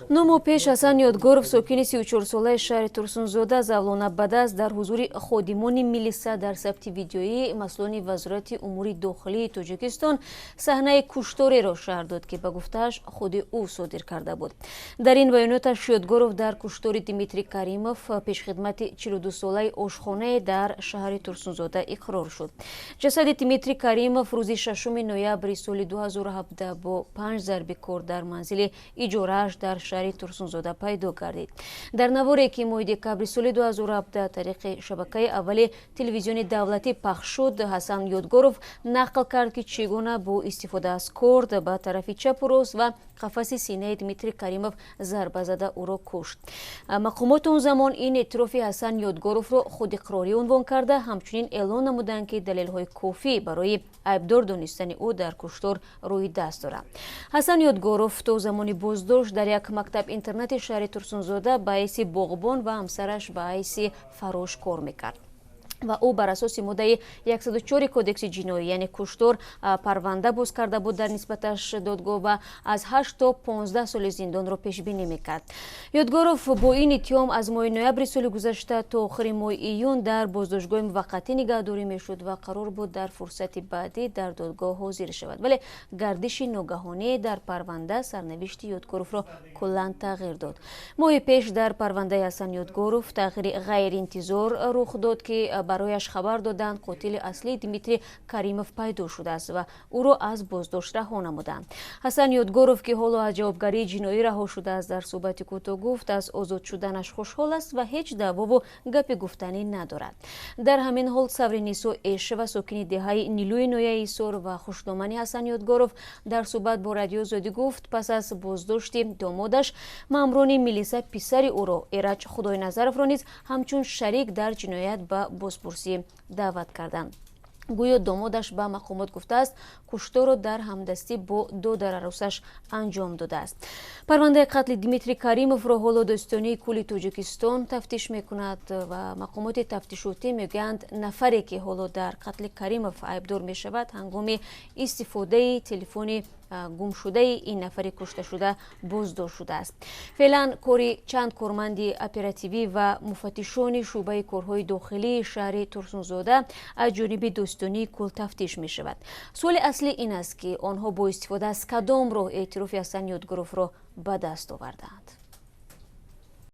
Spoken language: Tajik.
9 моҳ пеш Ҳасан Ёдгоров сокини 34 солаи шаҳри Турсунзода завлона ба даст дар ҳузури ходимони милиса дар сабти видеои масъулони вазорати умури дохилии Тоҷикистон саҳнаи куштореро шаҳр дод, ки ба гуфтааш худи ӯ содир карда буд. Дар ин баёноташ Ёдгоров дар куштори Димитрий Каримов, пешхидмати 42-солаи ошхонае дар шаҳри Турсунзода иқрор шуд. ҷасади Димитрий Каримов рӯзи 6 ноябри соли 2017 бо 5 зарби кор дар манзили иҷорааш дар шаҳри Турсунзода пайдо гардид. Дар наворе ки моҳи декабри соли 2017 тариқи шабакаи аввали телевизиони давлатӣ пахш шуд, Ҳасан Ёдгоров нақл кард, ки чӣ гуна бо истифода аз корд ба тарафи чапу рост ва қафаси синаи Димитрий Каримов зарба зада ӯро кушт. Мақомоти он замон ин эътирофи Ҳасан Ёдгоровро худиқрорӣ унвон карда, ҳамчунин эълон намуданд, ки далелҳои кофӣ барои айбдор донистани ӯ дар куштор рӯи даст дорад. Ҳасан Ёдгоров то замони боздошт дар як мактаб-интернати шаҳри Турсунзода ба ҳайси боғбон ва ҳамсараш ба ҳайси фарош кор мекард ва ӯ бар асоси моддаи 104 кодекси ҷиноӣ, яъне куштор, парванда боз карда буд дар нисбаташ додгоҳ ва аз 8 то 15 соли зиндонро пешбинӣ мекард. Ёдгоров бо ин иттиҳом аз моҳи ноябри соли гузашта то охири моҳи июн дар боздоштгоҳи муваққатӣ нигаҳдорӣ мешуд ва қарор буд дар фурсати баъдӣ дар додгоҳ ҳозир шавад. Вале гардиши ногаҳоние дар парванда сарнавишти Ёдгоровро куллан тағйир дод. Моҳи пеш дар парвандаи Ҳасан Ёдгоров тағйири ғайриинтизор рух дод, ки барояш хабар доданд қотили аслии Димитрий Каримов пайдо шудааст ва ӯро аз боздошт раҳо намуданд. Ҳасан Ёдгоров, ки ҳоло аз ҷавобгарии ҷиноӣ раҳо шудааст, дар суҳбати кӯтоҳ гуфт аз озод шуданаш хушҳол аст ва ҳеҷ даъвову гапи гуфтанӣ надорад. Дар ҳамин ҳол Саври Нисо Эшева, сокини деҳаи Нилӯи Нояи Исор ва хушдомани Ҳасан Ёдгоров, дар суҳбат бо Радиои Озодӣ гуфт, пас аз боздошти домодаш маъмурони милиса писари ӯро Эраҷ Худойназаровро низ ҳамчун шарик дар ҷиноят ба бозпурсӣ даъват карданд. гӯё домодаш ба мақомот гуфтааст кушторро дар ҳамдастӣ бо додари аросаш анҷом додааст. Парвандаи қатли Димитрий Каримовро ҳоло Достоёнии кулли Тоҷикистон тафтиш мекунад ва мақомоти тафтишотӣ мегӯянд нафаре, ки ҳоло дар қатли Каримов айбдор мешавад, ҳангоми истифодаи телефони гумшудаи ин нафари кушташуда боздошт шудааст. Феълан кори чанд корманди оперативӣ ва муфаттишони шӯъбаи корҳои дохилии шаҳри Турсунзода аз ҷониби Достоёнии кул тафтиш мешавад. суоли аслӣ ин аст, ки онҳо бо истифода аз кадом роҳ эътирофи Ҳасан Ёдгоровро ба даст овардаанд.